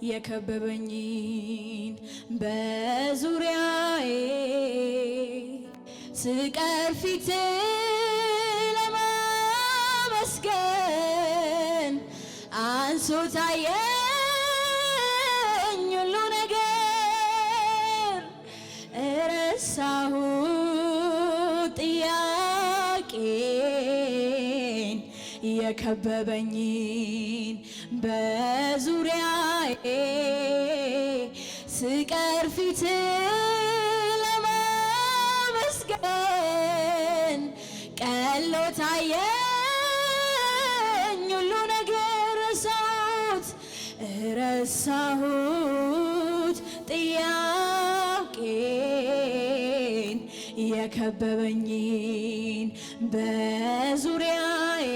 የከበበኝን በዙሪያዬ ስቀር ፊት ለማመስገን አንሶ ታየኝ ሁሉ ነገር እረሳሁት ጥያቄን የከበበኝን በዙሪያዬ ስቀር ፊት ለማመስገን ቀሎ ታየኝ ሁሉ ነገር ረሳሁት ጥያቄን የከበበኝን በዙሪያዬ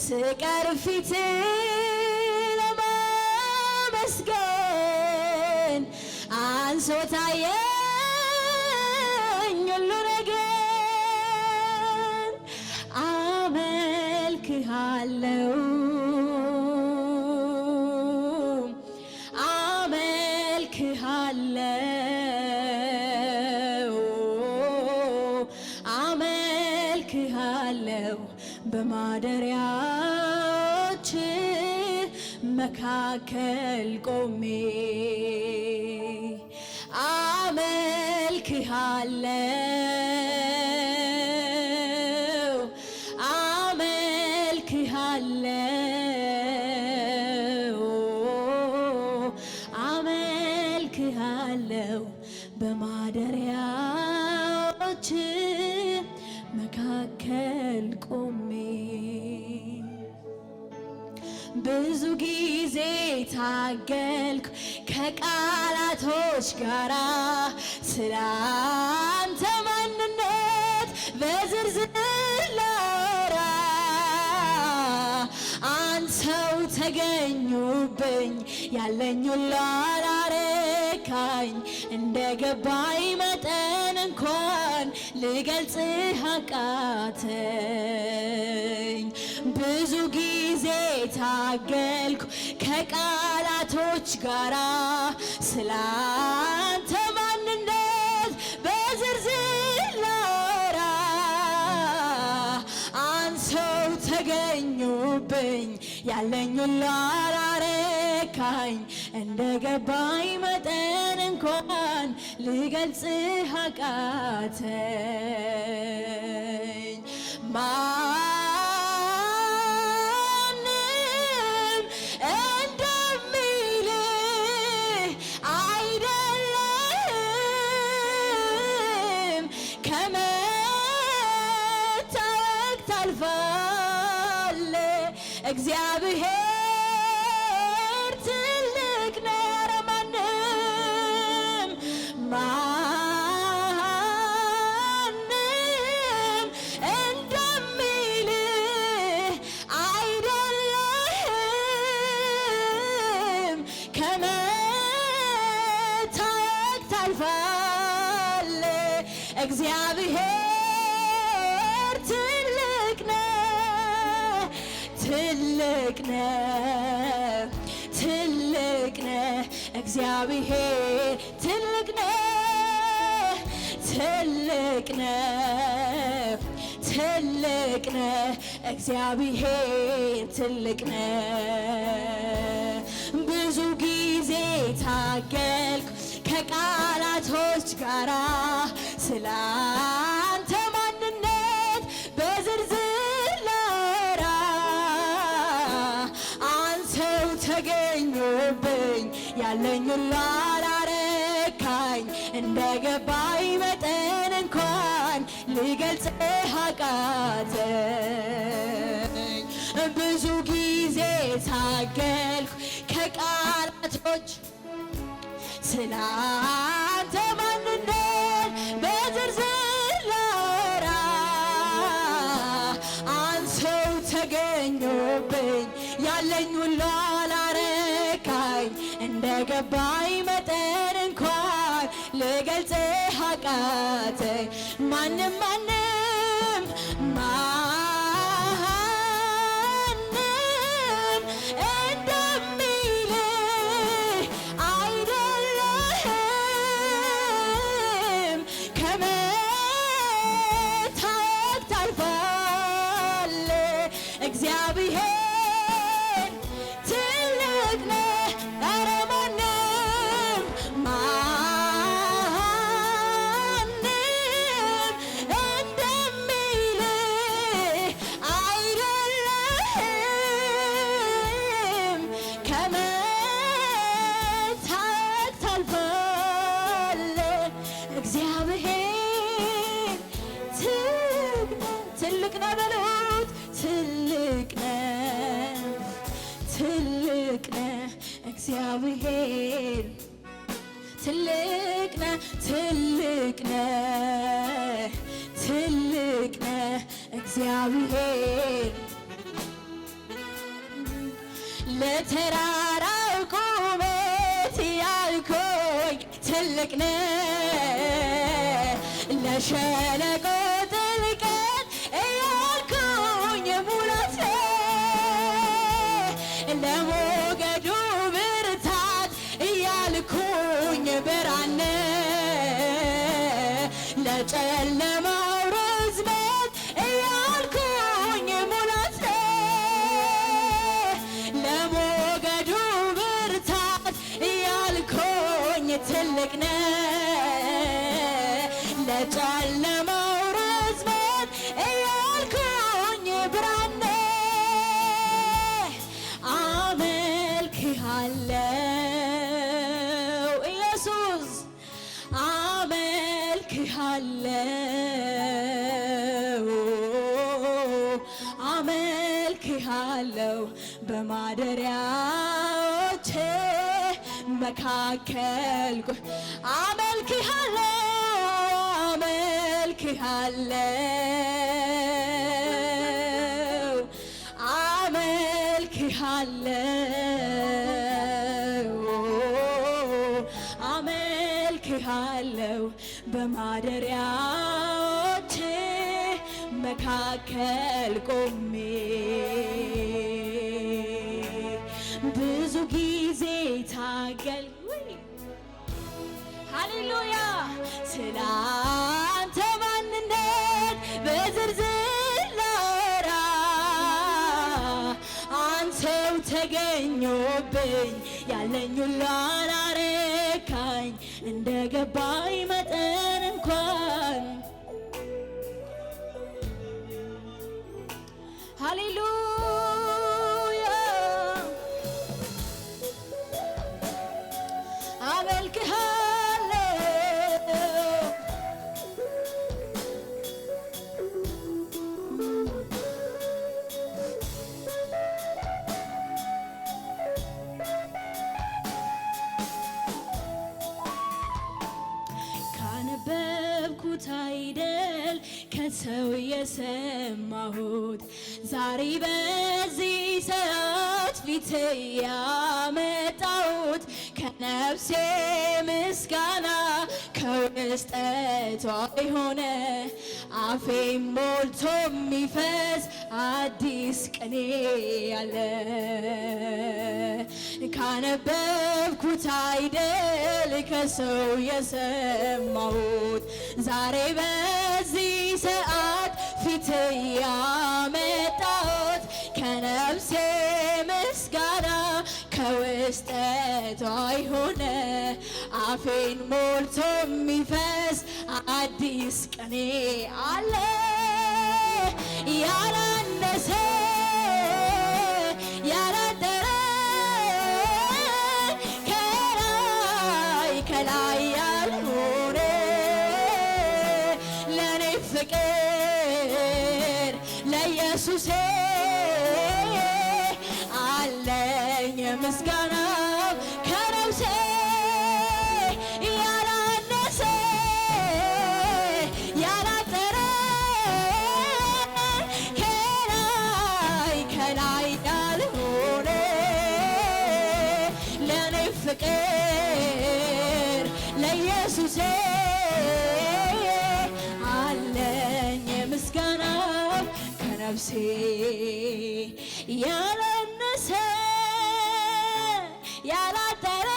ስቀር ፊት ለማመስገን አንሶ ታየኝ ሁሉ ነገር አመልክሃለሁ አመልክሃለሁ በማደሪያዎች መካከል ቆሜ አመልክሃለሁ አመልክሃለሁ በማደሪያዎች መካከል ቆሜ ብዙ ጊዜ ታገልኩ ከቃላቶች ጋራ ስላንተ ማንነት በዝርዝር ላወራ አንተው ተገኙብኝ ያለኝ ሁሉ አላረካኝ እንደገባኝ መጠን እንኳን ልገልጽህ አቃተኝ ብዙ ጊዜ ታገልኩ ከቃላቶች ጋራ ስላንተ ማንነት በዝርዝር ላወራ አንተው ተገኙብኝ ያለኝ ሁሉ አላረካኝ እንደገባኝ መጠን እንኳን ልገልጽህ አቃተኝ ማንም እንደሚልህ አይደለም ከመታወቅ ታልፋለህ እግዚአብሔር እግዚአብሔር ትልቅ ነህ ትልቅ ነህ ትልቅ ነህ እግዚአብሔር ትልቅ ነህ ትልቅ ነህ ትልቅ ነህ እግዚአብሔር ትልቅ ነህ ብዙ ጊዜ ታገልኩ ከቃላቶች ጋራ ስላንተ ማንነት በዝርዝር ላወራ አንተው ተገኙብኝ ያለኝ ሁሉ አላረካኝ እንደገባኝ መጠን እንኳን ልገልጽህ አቃተኝ ብዙ ጊዜ ታገልኩ ከቃላቶች ስላንተ ማንነት በዝርዝር ላወራ አንተው ተገኙብኝ ያለኝ ሁሉ አላረካኝ እንደገባኝ መጠን እንኳን ልገልጽህ አቃተኝ ማንም እንደሚልህ ትልቅ ነህ እግዚአብሔር ትልቅ ነህ ትልቅ ነህ ትልቅ ነህ እግዚአብሔር ለተራራው ቁመት ያልኩኝ ትልቅ ነህ ለሸለቆ ጥልቀት ያልኩኝ ሙላት ለሞገዱ ብርታት ያልኩኝ ብርሃን ለጨለማው ርዝመት ያልኩኝ ሙላት ለሞገዱ ብርታት ያልኩኝ ትልቅ ነህ ለጨለማው ርዝመት ያልኩኝ ብርሃን አመልክሃለሁ ኢየሱስ አመልክሃለሁ በማደሪያዎቼ መካከል አመልክሃለሁ በማደሪያዎቼ መካከል ቆሜ ብዙ ጊዜ ታገል ሃሌሉያ ስላንተ ማንነት በዝርዝር ላወራ አንተው ተገኘብኝ ያለኝ ሁሉ አላረካኝ እንደ ገባኝ መጠን እንኳን ሃሌሉያ አመልክሃለሁ ካነበብኩት አይደል ከሰው የሰማሁት ዛሬ በዚህ ሰዓት ፊት ያመጣሁት ከነፍሴ ምስጋና ከውስጠቷ የሆነ አፌም ሞልቶ የሚፈስ አዲስ ቅኔ ያለ ካነበብኩት አይደል ከሰው የሰማሁት ዛሬ በዚህ ሰዓት ፊት ያመጣሁት ከነፍሴ ምስጋና ከውስጠቷ የሆነ አፌን ሞልቶ የሚፈስ አዲስ ቅኔ አለ ያላነሰ ያላደረ ከላይ ከላይ ያልሆነ ለኔ ፍቅር ለኢየሱሴ አለኝ ምስጋና ከነፍሴ ያላነሰ ያላጠረ ከላይ ከላይ ያልሆነ ለኔ ፍቅር ለኢየሱሴ አለኝ ምስጋና ከነፍሴ ያላነሰ ያላጠረ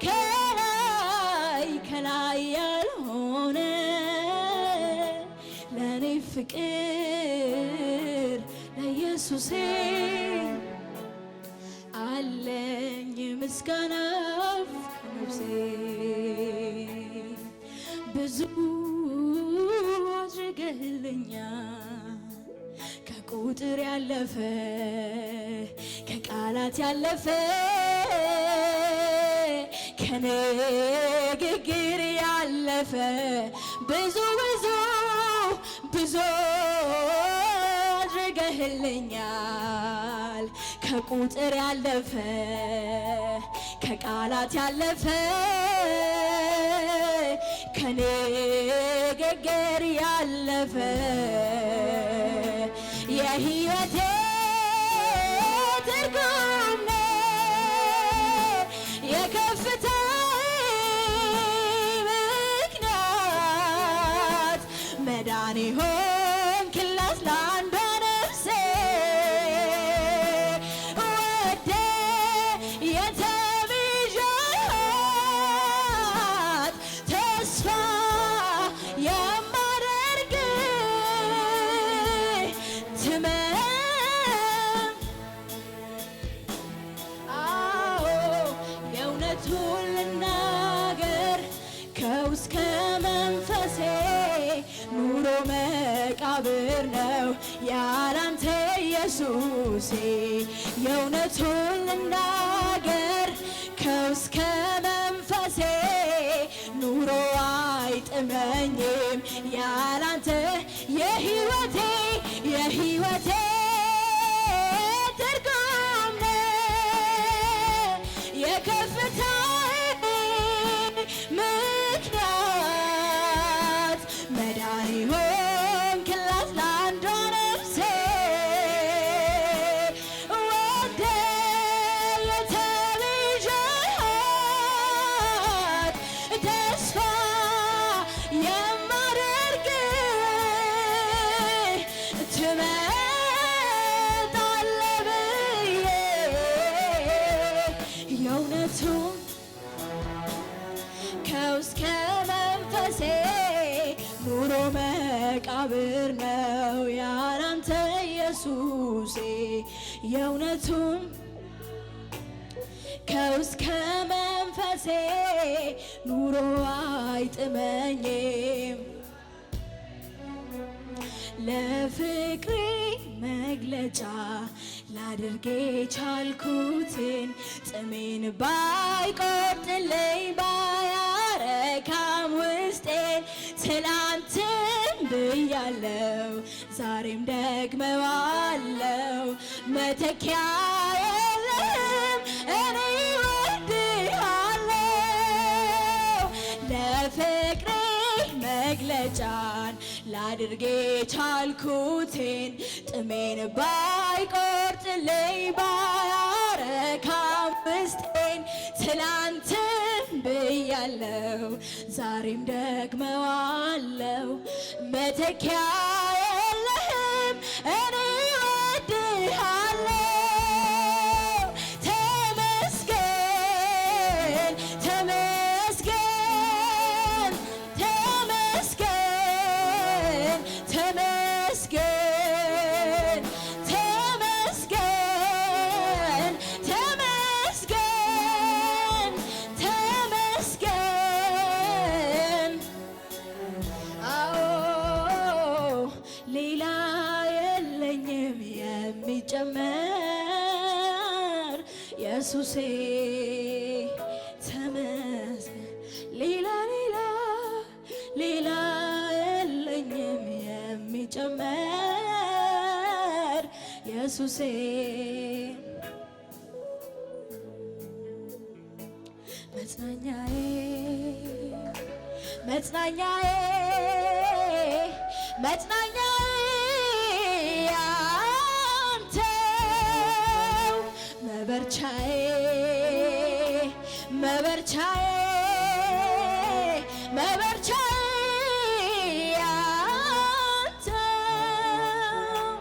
ከላይ ከላይ ያልሆነ ለኔ ፍቅር ለኢየሱሴ አለኝ ምስጋና ከነፍሴ ብዙ አድርገህልኛል ከቁጥር ያለፈ ከቃላት ያለፈ ከንግግር ያለፈ ብዙ ብዙ ብዙ አድርገህልኛል ከቁጥር ያለፈ ከቃላት ያለፈ ከንግግር ያለፈ የሕይወቴ ትርጉም የከፍታዬ ምክንያት መዳኔ ሆንክላት ለአንዷ ነፍሴ ወደ የተቤዠሃት ተስፋ የማደርግ የእውነቱን ልናገር ከውስጥ ከመንፈሴ ኑሮ መቃብር ነው ያላንተ ኢየሱሴ የእውነቱን ልናገር ከውስጥ ከመንፈሴ ኑሮ አይጥመኝም ያላንተ የሕይወቴ ትርጉም የከፍታዬ ምክንያት መዳኔ ሆንክላት ለአንዷ ነፍሴ ወደ የተቤዠሃት ተስፋ የማደርግ ትመጣለህ ብዬ የእውነቱን ከውስጥ ከመንፈሴ ኑሮ መቃብር ነው ያላንተ ኢየሱሴ የእውነቱን ከውስጥ ከመንፈሴ ኑሮ አይጥመኝም ለፍቅሬ መግለጫ ላድርግ የቻልኩትን ጥሜን ባይቆርጥልኝ ባያረካም ውስጤን ትላንትም ብያለው ዛሬም ደግመዋለው መተኪያ የለህም እኔ እወድሃለው ለፍቅሬ መግለጫን ላድርግ የቻልኩትን ጥሜን ባይቆርጥልኝ ባያረካም ውስጤን ትላንትም ብያለው ዛሬም ደግመዋለው መተኪያ የለህም እኔ እወድሃለው ተመስገን ተመስገን ተመስገን ተመስገን ተመስገን ተመስገን ተመስገን አዎ ሌላ የለኝም የሚጨመር ኢየሱሴ ተመስገን ሌላ የለኝም የሚጨመር ኢየሱሴ መጽናኛዬ መጽናኛዬ መጽናኛዬ አንተው መበርቻዬ መበርቻዬ መበርቻዬ አንተው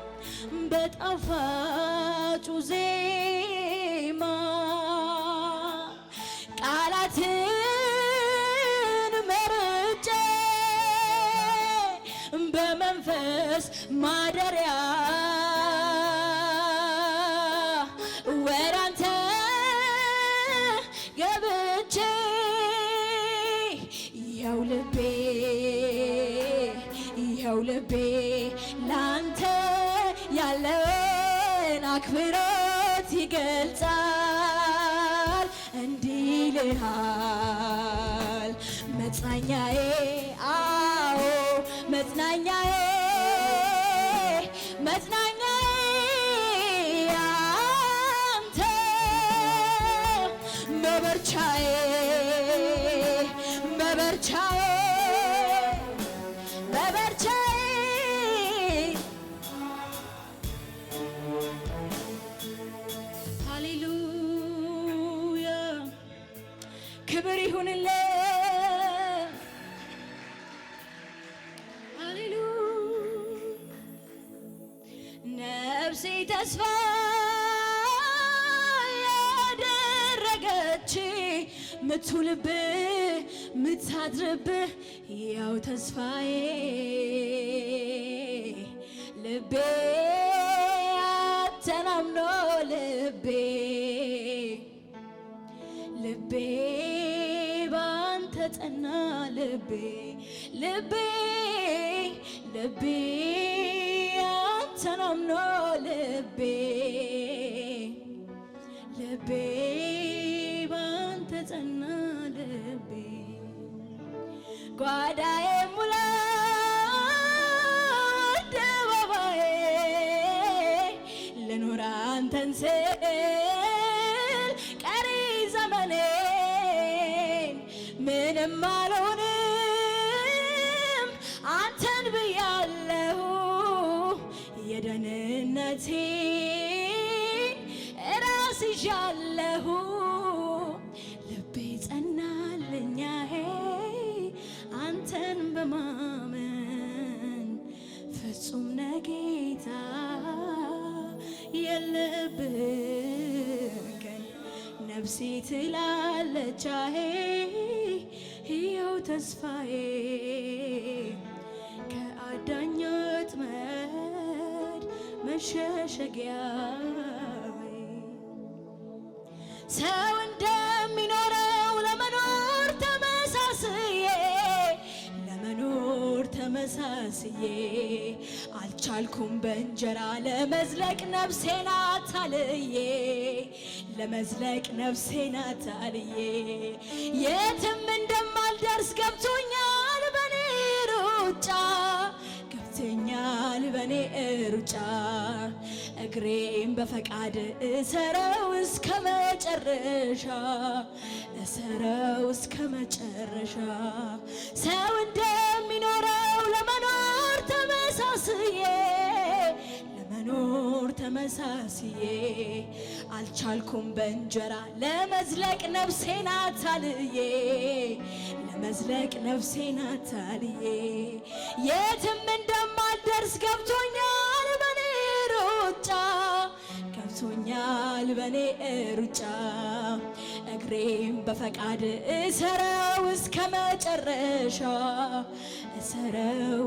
በጣፋጩ ዜማ ቃላትን መርጬ በመንፈስ ማደሪያ ወዳንተ ገብቼ ይኸው ልቤ ላንተ ያለውን አክብሮት ይገልጻል እንዲህ ይልሃል መጽናኛዬ አዎ መጽናኛዬ መጽናኛዬ በበርቻዬ በበርቻዬ ሃሌሉያ ክብር ይሁንልህ ነፍሴ ተስፋ ያደረገች ምትውልብህ ምታድርብህ ያው ተስፋዬ ልቤ አተናምኖ ልቤ ባንተ ጸና ልቤ ተናምኖ ልቤ ባንተ ጸና ልቤ ጓዳዬ ሙላ አደባባዬ ልኑር አንተን ስል ቀሪ ዘመኔን ምንም አልሆንም አንተን ብያለሁ የደህንነቴን ራስ ይዣለሁ ልቤ ጸናልኛዬ አንተን በማመን ፍጹም ነህ ጌታ የለብህም ቀን ነፍሴ ትላለች ሕያው ተስፋዬ ከአዳኝ ወጥመድ መሸሸጊያዬ ሰው እንደሚኖረው ለመኖር ተመሳስዬ አልቻልኩም በእንጀራ ለመዝለቅ ነፍሴን አታልዬ የትም እንደማልደርስ ገብቶኛል በኔ ሩጫ እግሬም በፈቃድ እሰረው እስከ መጨረሻ ሰው እንደሚኖረው ለመኖር ተመሳስዬ አልቻልኩም በእንጀራ ለመዝለቅ ነፍሴን አታልዬ የትም እንደማልደርስ ገብቶኛል በኔ ሩጫ እግሬም በፈቃድ እሰረው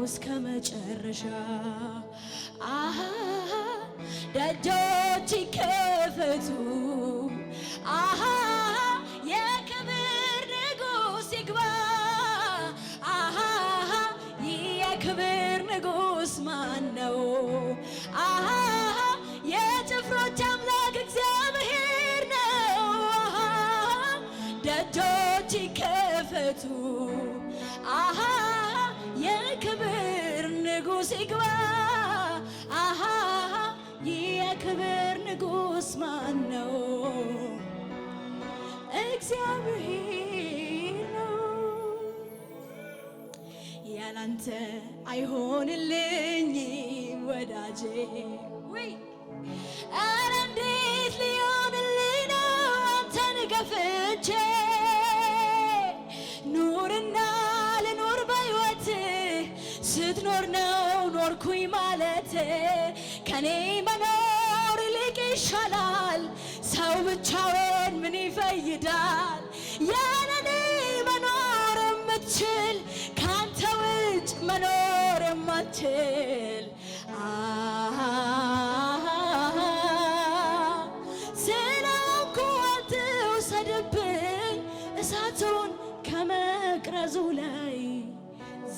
እስከ መጨረሻ ደጆች ይከፈቱ የክብር ንጉሥ ይግባ የክብር ንጉሥ ማን ነው? የጭፍሮች አምላክ እግዚአብሔር ነው። ደጆች ይከፈቱ የክብር ንጉሥ ይግባ የክብር ንጉሥ ማን ነው? እግዚአብሔር ነው። ያላንተ አይሆንልኝም ወዳጄ ኧረ እንዴት ሊሆንልኝ ነው አንተን ገፍቼ ኑርና ልኑር በሕይወት ስትኖር ነው ኖርኩኝ ማለት ከኔ መኖር ይልቅ ይሻላል ሰው ብቻውን ምን ይፈይዳል ያለኔ መኖር የምትችል ካንተ ውጭ መኖር የማትችል ስለሆንኩ አትውሰድብኝ እሳቱን ከመቅረዙ ላይ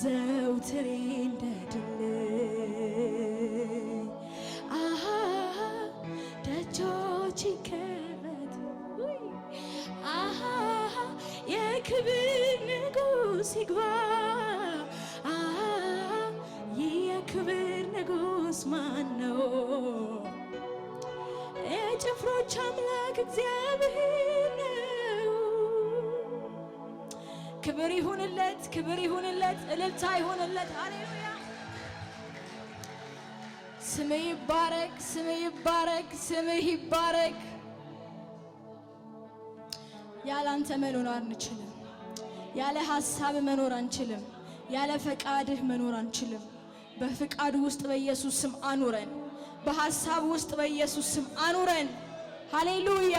ዘውትሬ እንደድልኝ ደጆች ይከፈቱ የክብር ንጉሥ ይግባ የክብር ንጉሥ ማን ነው? የጭፍሮች አምላክ እግዚአብሔር ነው። ክብር ይሁንለት፣ ክብር ይሁንለት፣ እልልታ ይሁንለት። ሃሌሉያ። ስምህ ይባረክ፣ ስምህ ይባረክ፣ ስምህ ይባረክ። ያለ አንተ መኖር አንችልም። ያለ ሐሳብ መኖር አንችልም። ያለ ፈቃድህ መኖር አንችልም። በፍቃዱ ውስጥ በኢየሱስ ስም አኑረን። በሐሳብ ውስጥ በኢየሱስ ስም አኑረን። ሃሌሉያ።